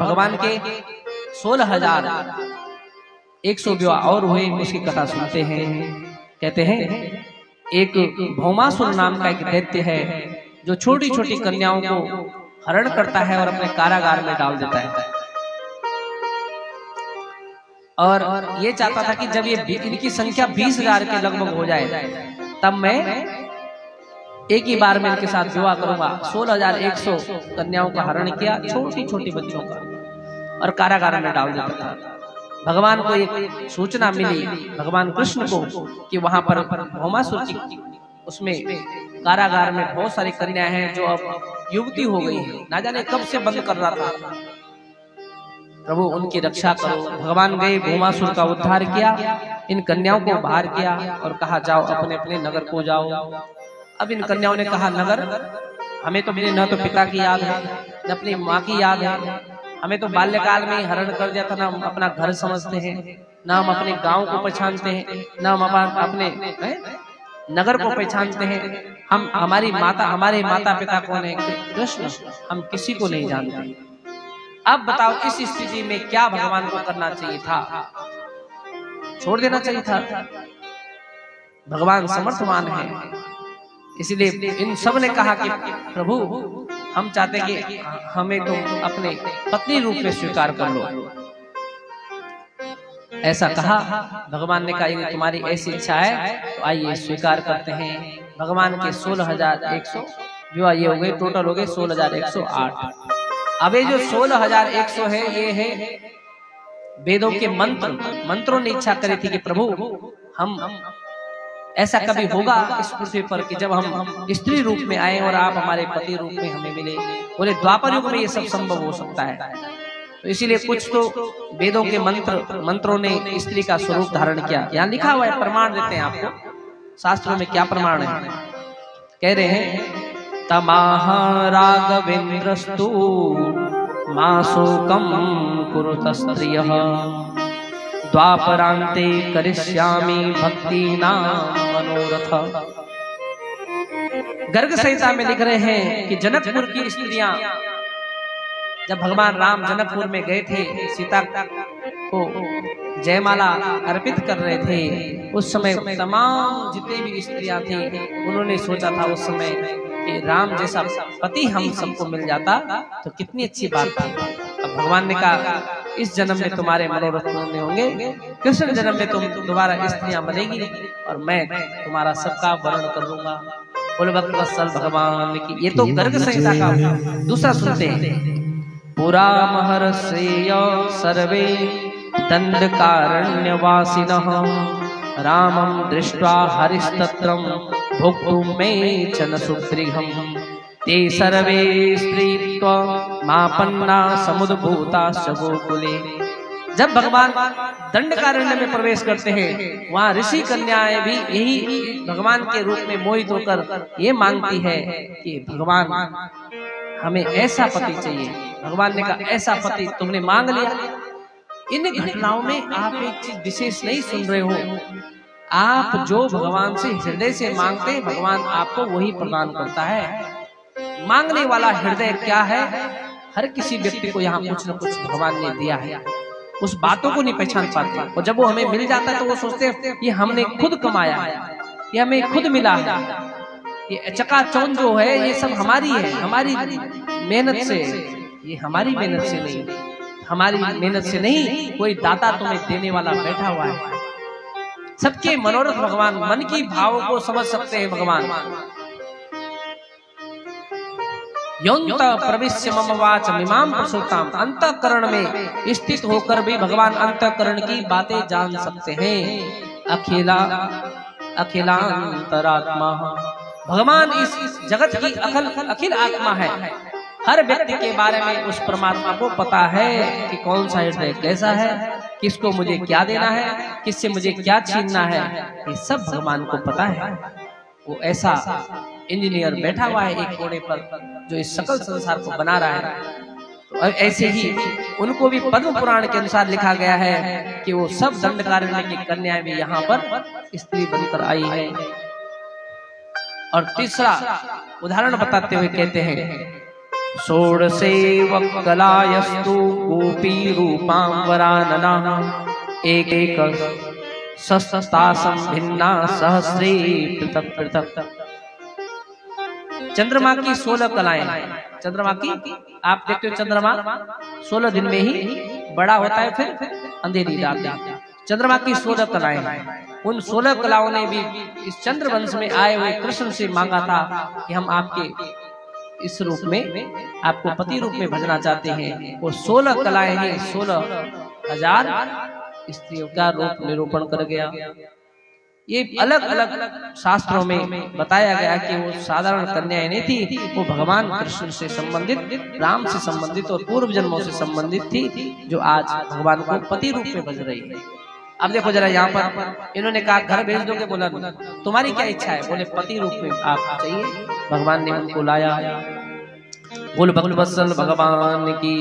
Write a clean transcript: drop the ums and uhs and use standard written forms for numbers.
भगवान के 16,100 विवाह और हुए। उसकी कथा सुनते हैं। कहते हैं एक भौमासुर नाम का एक दैत्य है जो छोटी छोटी कन्याओं को हरण करता है और अपने कारागार में डाल देता है। और ये चाहता था कि जब ये इनकी संख्या 20,000 के लगभग हो जाए तब मैं एक ही बार में इनके साथ विवाह करूंगा। 16,100 कन्याओं का हरण किया, छोटी छोटी बच्चों का, और कारागार में डाल देता था। भगवान को एक सूचना मिली, भगवान कृष्ण को, कि वहां पर भौमासुर की उसमें कारागार में बहुत सारी कन्याएं हैं जो अब युवती हो गई हैं, ना जाने कब से बंद कर रहा था। प्रभु उनकी रक्षा करो। भगवान गए, भौमासुर का उद्धार किया, इन कन्याओं को बाहर किया और कहा जाओ अपने अपने नगर को जाओ। अब इन कन्याओं ने कहा नगर, हमें तो मेरे न तो पिता की याद है न अपनी माँ की याद है, हमें तो बाल्यकाल में ही हरण कर दिया था, ना हम अपना घर समझते हैं, ना हम अपने गांव को पहचानते हैं, ना हम अपने नगर को पहचानते हैं। हम हमारे माता पिता कौन है? कृष्ण, हम किसी को नहीं जानते। अब बताओ इस स्थिति में क्या भगवान को करना चाहिए था? छोड़ देना चाहिए था। भगवान समर्थवान है, इसलिए इन सब ने कहा कि प्रभु हम चाहते कि हमें तो अपने पत्नी रूप में स्वीकार कर लो। ऐसा कहा। भगवान ने कहा यदि तुम्हारी ऐसी इच्छा है तो आइए स्वीकार करते हैं। भगवान के 16,100 विवाह ये हो गए, टोटल हो गए 16,108। अब ये जो 16,100 है ये है वेदों के मंत्रों ने इच्छा करी थी कि प्रभु हम ऐसा कभी होगा इस पृथ्वी पर कि जब हम स्त्री रूप में आए और आप हमारे पति रूप में हमें मिले। बोले द्वापर युग में ये सब संभव हो सकता है। तो इसीलिए कुछ तो वेदों के मंत्रों ने स्त्री का स्वरूप धारण किया। यहाँ लिखा हुआ है, प्रमाण देते हैं आपको, शास्त्रों में क्या प्रमाण है। कह रहे हैं तमाह राघवेन्द्रस्तु माशोकम कुरुत स्त्रियः द्वापरांते करिष्यामि भक्ति नाम मनोरथ। गर्ग संहिता में लिख रहे हैं कि जनकपुर की स्त्रियां जब भगवान राम जनकपुर में गए थे, सीता को जयमाला अर्पित कर रहे थे, उस समय तमाम जितनी भी स्त्रियां थी उन्होंने सोचा था उस समय कि राम जैसा पति हम सबको मिल जाता तो कितनी अच्छी बात थी। अब भगवान ने कहा इस जन्म में तुम्हारे मनोरथ पूर्ण होंगे, कृष्ण जन्म में तुम दोबारा स्त्रियां बनेगी और मैं तुम्हारा सबका वर्ण कर लूंगा। बोले भक्त वत्सल भगवान की। ये तो गर्ग संहिता का। दूसरा सुनते हैं पुरा महर्षेय सर्वे दंडकारण्यवासिनः रामं दृष्ट्वा हरिस्तत्रं भोक्तुं मे च न सुप्रीघम् ते सर्वे स्त्रीत्वमापन्ना समुद्भूताश्च गोकुले। जब भगवान दंडकारण्य में प्रवेश करते हैं वहां ऋषि कन्याएं भी यही भगवान के रूप में मोहित होकर ये मांगती है कि भगवान हमें ऐसा पति चाहिए। भगवान ने कहा ऐसा पति तुमने मांग लिया। इन घटनाओं में आप एक चीज विशेष नहीं सुन रहे हो। आप जो भगवान से हृदय से मांगते हैं भगवान आपको वही प्रदान करता है। मांगने वाला हृदय क्या है, हर किसी व्यक्ति को यहाँ कुछ न कुछ भगवान ने दिया है। उस बातों को नहीं पहचान पाते और जब वो हमें मिल जाता है तो वो सोचते हैं ये हमने खुद कमाया है, ये हमें खुद मिला है, ये चकाचौंध जो है ये सब हमारी है, हमारी मेहनत से। ये हमारी मेहनत से नहीं, हमारी मेहनत से नहीं, कोई दाता तुम्हें देने वाला बैठा हुआ है। सबके मनोरथ भगवान, मन की भावों को समझ सकते हैं भगवान। योन्त प्रविश्य मम वाच मिमाम प्रसूताम। अंतःकरण में स्थित होकर भी भगवान अंतःकरण की बातें जान सकते हैं। अखिलांतरात्मा। भगवान इस जगत की अखिल आत्मा है। हर व्यक्ति के बारे में उस परमात्मा को पता है कि कौन सा हृदय कैसा है, किसको मुझे क्या देना है, किससे मुझे क्या छीनना है, ये सब भगवान को पता है। वो ऐसा इंजीनियर बैठा हुआ है एक कोने पर जो इस सकल संसार को बना रहा है। तो ऐसे ही उनको भी पद्म पुराण के अनुसार लिखा गया है कि वो सब दंडकारण्य की कन्याएं भी यहाँ पर स्त्री बनकर आई है। और तीसरा उदाहरण बताते हुए कहते हैं षोडशेवकलायस्तु गोपी रूपांबरानना एक एक सस्तासं भिन्ना सहस्रे पृथक पृथक। चंद्रमा की 16 कलाएं। चंद्रमा की आप देखते हो चंद्रमा 16 दिन में ही बड़ा होता है, फिर अंधेरी रात। चंद्रमा की 16 कलाएं, उन 16 कलाओं ने भी इस चंद्रवंश में आए हुए कृष्ण से मांगा था कि हम आपके इस रूप में आपको पति रूप में भजना चाहते हैं। वो 16 कलाएं ही 16,000 स्त्रियों का रूप निरूपण कर गया। ये अलग अलग शास्त्रों में बताया गया कि वो साधारण कन्याएं नहीं थी, वो भगवान कृष्ण से संबंधित, राम से संबंधित और पूर्व जन्मों से संबंधित थी, जो आज भगवान को पति रूप में भज रही है। अब देखो जरा यहाँ पर इन्होंने कहा घर भेज दोगे, बोला तुम्हारी क्या इच्छा है, बोले पति रूप में आप चाहिए। भगवान ने उनको लाया। बोल भक्त वत्सल भगवान की।